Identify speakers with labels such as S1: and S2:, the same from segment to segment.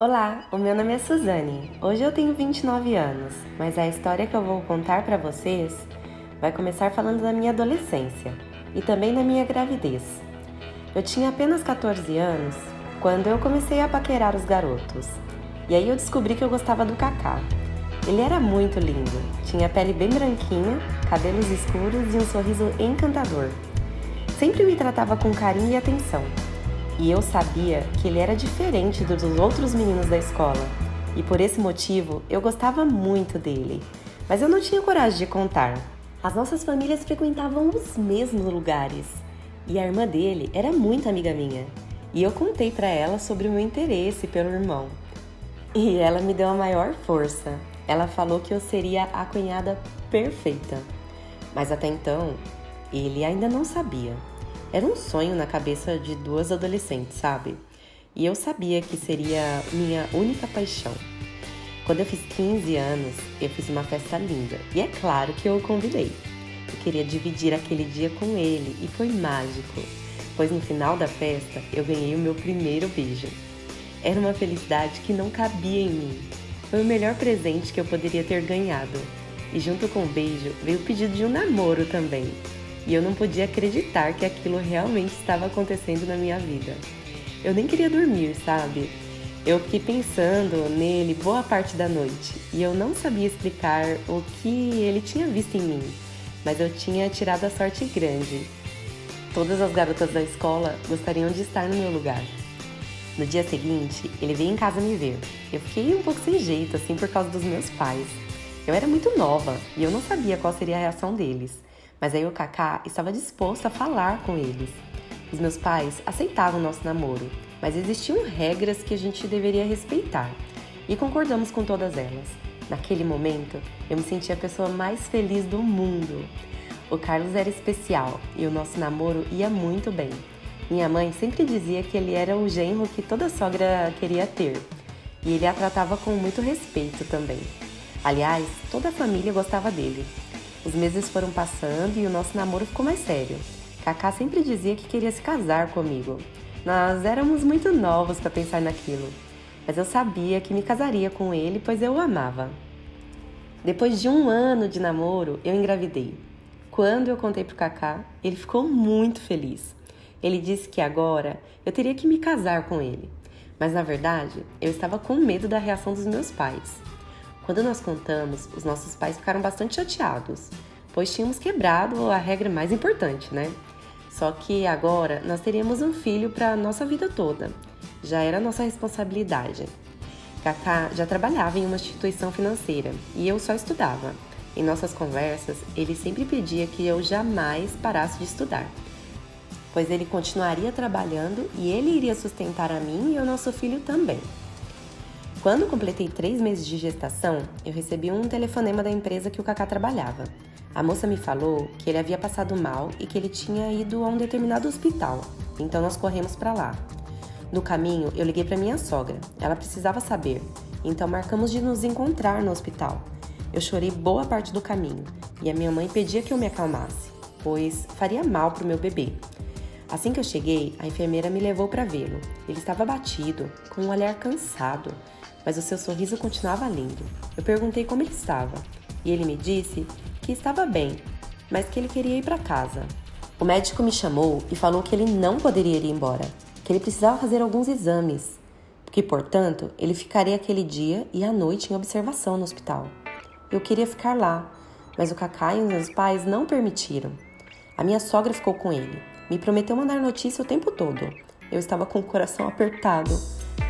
S1: Olá, o meu nome é Suzane. Hoje eu tenho 29 anos, mas a história que eu vou contar para vocês vai começar falando da minha adolescência e também da minha gravidez. Eu tinha apenas 14 anos quando eu comecei a paquerar os garotos. E aí eu descobri que eu gostava do Kaká. Ele era muito lindo, tinha pele bem branquinha, cabelos escuros e um sorriso encantador. Sempre me tratava com carinho e atenção. E eu sabia que ele era diferente dos outros meninos da escola. E por esse motivo, eu gostava muito dele. Mas eu não tinha coragem de contar. As nossas famílias frequentavam os mesmos lugares. E a irmã dele era muito amiga minha. E eu contei para ela sobre o meu interesse pelo irmão. E ela me deu a maior força. Ela falou que eu seria a cunhada perfeita. Mas até então, ele ainda não sabia. Era um sonho na cabeça de duas adolescentes, sabe? E eu sabia que seria minha única paixão. Quando eu fiz 15 anos, eu fiz uma festa linda. E é claro que eu o convidei. Eu queria dividir aquele dia com ele e foi mágico. Pois no final da festa, eu ganhei o meu primeiro beijo. Era uma felicidade que não cabia em mim. Foi o melhor presente que eu poderia ter ganhado. E junto com o beijo, veio o pedido de um namoro também. E eu não podia acreditar que aquilo realmente estava acontecendo na minha vida. Eu nem queria dormir, sabe? Eu fiquei pensando nele boa parte da noite e eu não sabia explicar o que ele tinha visto em mim, mas eu tinha tirado a sorte grande. Todas as garotas da escola gostariam de estar no meu lugar. No dia seguinte, ele veio em casa me ver. Eu fiquei um pouco sem jeito, assim, por causa dos meus pais. Eu era muito nova e eu não sabia qual seria a reação deles. Mas aí o Kaká estava disposto a falar com eles. Os meus pais aceitavam o nosso namoro, mas existiam regras que a gente deveria respeitar. E concordamos com todas elas. Naquele momento, eu me sentia a pessoa mais feliz do mundo. O Carlos era especial e o nosso namoro ia muito bem. Minha mãe sempre dizia que ele era o genro que toda sogra queria ter. E ele a tratava com muito respeito também. Aliás, toda a família gostava dele. Os meses foram passando e o nosso namoro ficou mais sério. Kaká sempre dizia que queria se casar comigo. Nós éramos muito novos para pensar naquilo, mas eu sabia que me casaria com ele, pois eu o amava. Depois de 1 ano de namoro, eu engravidei. Quando eu contei pro Kaká, ele ficou muito feliz. Ele disse que agora eu teria que me casar com ele, mas na verdade eu estava com medo da reação dos meus pais. Quando nós contamos, os nossos pais ficaram bastante chateados, pois tínhamos quebrado a regra mais importante, né? Só que agora nós teríamos um filho para a nossa vida toda. Já era nossa responsabilidade. Kaká já trabalhava em uma instituição financeira e eu só estudava. Em nossas conversas, ele sempre pedia que eu jamais parasse de estudar, pois ele continuaria trabalhando e ele iria sustentar a mim e o nosso filho também. Quando completei 3 meses de gestação, eu recebi um telefonema da empresa que o Kaká trabalhava. A moça me falou que ele havia passado mal e que ele tinha ido a um determinado hospital, então nós corremos para lá. No caminho, eu liguei para minha sogra. Ela precisava saber, então marcamos de nos encontrar no hospital. Eu chorei boa parte do caminho e a minha mãe pedia que eu me acalmasse, pois faria mal para o meu bebê. Assim que eu cheguei, a enfermeira me levou para vê-lo. Ele estava abatido, com um olhar cansado, mas o seu sorriso continuava lindo. Eu perguntei como ele estava, e ele me disse que estava bem, mas que ele queria ir para casa. O médico me chamou e falou que ele não poderia ir embora, que ele precisava fazer alguns exames, que, portanto, ele ficaria aquele dia e a noite em observação no hospital. Eu queria ficar lá, mas o Kaká e os meus pais não permitiram. A minha sogra ficou com ele. Me prometeu mandar notícia o tempo todo. Eu estava com o coração apertado.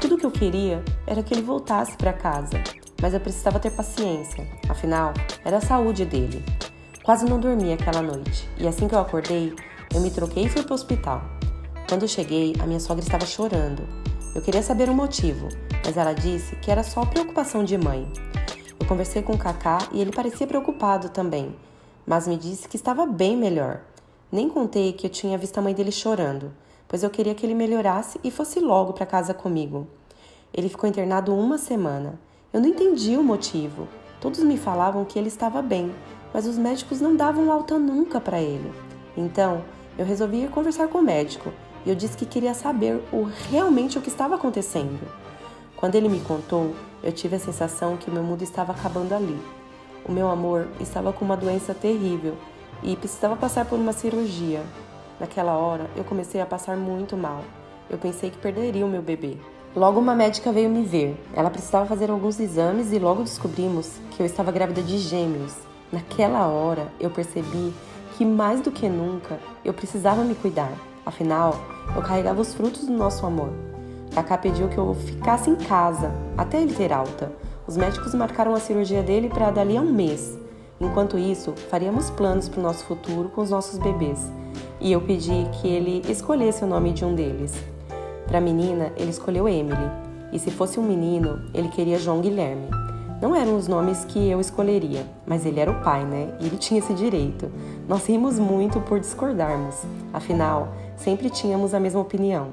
S1: Tudo o que eu queria era que ele voltasse para casa, mas eu precisava ter paciência, afinal, era a saúde dele. Quase não dormi aquela noite, e assim que eu acordei, eu me troquei e fui para o hospital. Quando eu cheguei, a minha sogra estava chorando. Eu queria saber o motivo, mas ela disse que era só preocupação de mãe. Eu conversei com o Kaká e ele parecia preocupado também, mas me disse que estava bem melhor. Nem contei que eu tinha visto a mãe dele chorando, pois eu queria que ele melhorasse e fosse logo para casa comigo. Ele ficou internado 1 semana. Eu não entendi o motivo. Todos me falavam que ele estava bem, mas os médicos não davam alta nunca para ele. Então, eu resolvi ir conversar com o médico e eu disse que queria saber realmente o que estava acontecendo. Quando ele me contou, eu tive a sensação que o meu mundo estava acabando ali. O meu amor estava com uma doença terrível e precisava passar por uma cirurgia. Naquela hora, eu comecei a passar muito mal. Eu pensei que perderia o meu bebê. Logo uma médica veio me ver. Ela precisava fazer alguns exames e logo descobrimos que eu estava grávida de gêmeos. Naquela hora, eu percebi que mais do que nunca, eu precisava me cuidar. Afinal, eu carregava os frutos do nosso amor. Kaká pediu que eu ficasse em casa, até ele ter alta. Os médicos marcaram a cirurgia dele para dali a um mês. Enquanto isso, faríamos planos para o nosso futuro com os nossos bebês. E eu pedi que ele escolhesse o nome de um deles. Para a menina, ele escolheu Emily. E se fosse um menino, ele queria João Guilherme. Não eram os nomes que eu escolheria, mas ele era o pai, né? E ele tinha esse direito. Nós rimos muito por discordarmos. Afinal, sempre tínhamos a mesma opinião.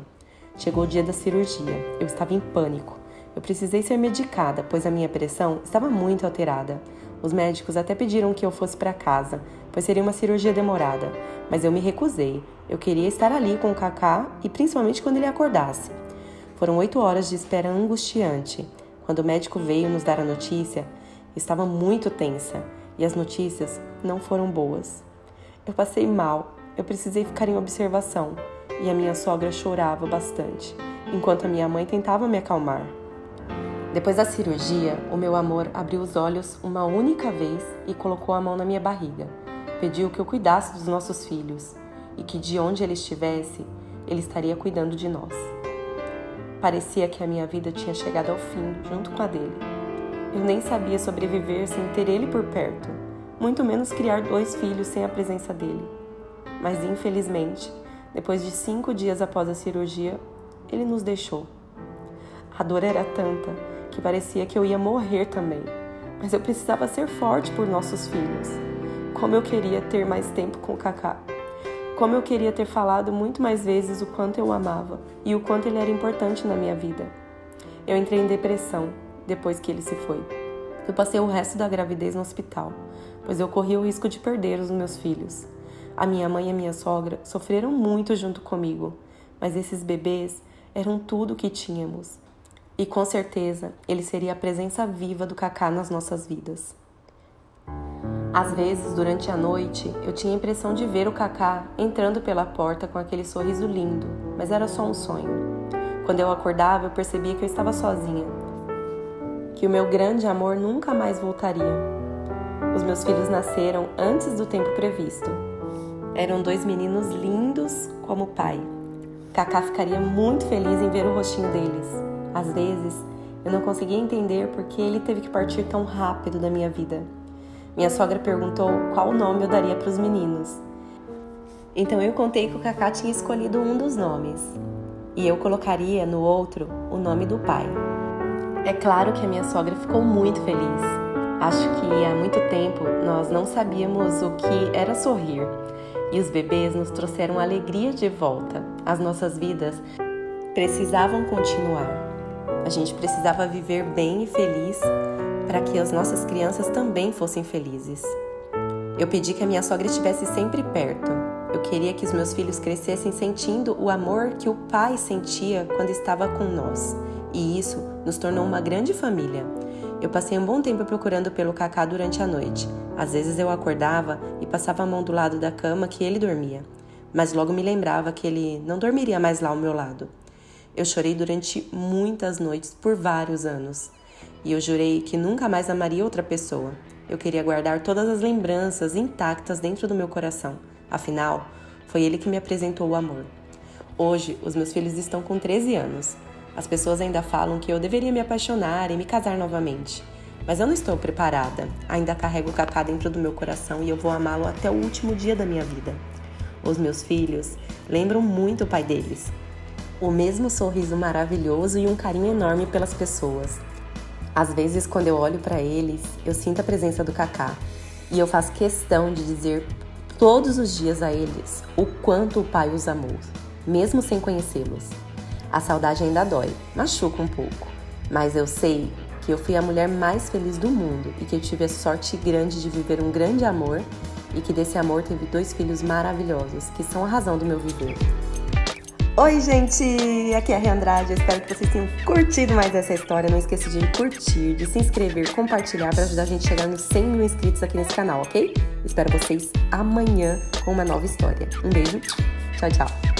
S1: Chegou o dia da cirurgia. Eu estava em pânico. Eu precisei ser medicada, pois a minha pressão estava muito alterada. Os médicos até pediram que eu fosse para casa, pois seria uma cirurgia demorada. Mas eu me recusei. Eu queria estar ali com o Kaká e principalmente quando ele acordasse. Foram 8 horas de espera angustiante. Quando o médico veio nos dar a notícia, eu estava muito tensa e as notícias não foram boas. Eu passei mal, eu precisei ficar em observação e a minha sogra chorava bastante, enquanto a minha mãe tentava me acalmar. Depois da cirurgia, o meu amor abriu os olhos uma única vez e colocou a mão na minha barriga. Pediu que eu cuidasse dos nossos filhos e que de onde ele estivesse, ele estaria cuidando de nós. Parecia que a minha vida tinha chegado ao fim, junto com a dele. Eu nem sabia sobreviver sem ter ele por perto, muito menos criar 2 filhos sem a presença dele. Mas, infelizmente, depois de 5 dias após a cirurgia, ele nos deixou. A dor era tanta que parecia que eu ia morrer também, mas eu precisava ser forte por nossos filhos. Como eu queria ter mais tempo com o Kaká. Como eu queria ter falado muito mais vezes o quanto eu o amava e o quanto ele era importante na minha vida. Eu entrei em depressão depois que ele se foi. Eu passei o resto da gravidez no hospital, pois eu corria o risco de perder os meus filhos. A minha mãe e a minha sogra sofreram muito junto comigo, mas esses bebês eram tudo o que tínhamos. E com certeza ele seria a presença viva do Kaká nas nossas vidas. Às vezes, durante a noite, eu tinha a impressão de ver o Kaká entrando pela porta com aquele sorriso lindo, mas era só um sonho. Quando eu acordava, eu percebia que eu estava sozinha, que o meu grande amor nunca mais voltaria. Os meus filhos nasceram antes do tempo previsto. Eram 2 meninos lindos como o pai. Kaká ficaria muito feliz em ver o rostinho deles. Às vezes, eu não conseguia entender por que ele teve que partir tão rápido da minha vida. Minha sogra perguntou qual nome eu daria para os meninos. Então eu contei que o Kaká tinha escolhido um dos nomes. E eu colocaria no outro o nome do pai. É claro que a minha sogra ficou muito feliz. Acho que há muito tempo nós não sabíamos o que era sorrir. E os bebês nos trouxeram alegria de volta. As nossas vidas precisavam continuar. A gente precisava viver bem e feliz para que as nossas crianças também fossem felizes. Eu pedi que a minha sogra estivesse sempre perto. Eu queria que os meus filhos crescessem sentindo o amor que o pai sentia quando estava com nós. E isso nos tornou uma grande família. Eu passei um bom tempo procurando pelo Kaká durante a noite. Às vezes eu acordava e passava a mão do lado da cama que ele dormia. Mas logo me lembrava que ele não dormiria mais lá ao meu lado. Eu chorei durante muitas noites por vários anos. E eu jurei que nunca mais amaria outra pessoa. Eu queria guardar todas as lembranças intactas dentro do meu coração. Afinal, foi ele que me apresentou o amor. Hoje, os meus filhos estão com 13 anos. As pessoas ainda falam que eu deveria me apaixonar e me casar novamente. Mas eu não estou preparada. Ainda carrego o Kaká dentro do meu coração e eu vou amá-lo até o último dia da minha vida. Os meus filhos lembram muito o pai deles. O mesmo sorriso maravilhoso e um carinho enorme pelas pessoas. Às vezes, quando eu olho para eles, eu sinto a presença do Kaká. E eu faço questão de dizer todos os dias a eles o quanto o pai os amou, mesmo sem conhecê-los. A saudade ainda dói, machuca um pouco. Mas eu sei que eu fui a mulher mais feliz do mundo e que eu tive a sorte grande de viver um grande amor e que desse amor teve 2 filhos maravilhosos, que são a razão do meu viver. Oi, gente! Aqui é a Rê Andrade. Eu espero que vocês tenham curtido mais essa história. Não esqueça de curtir, de se inscrever, compartilhar para ajudar a gente a chegar nos 100 mil inscritos aqui nesse canal, ok? Espero vocês amanhã com uma nova história. Um beijo. Tchau, tchau.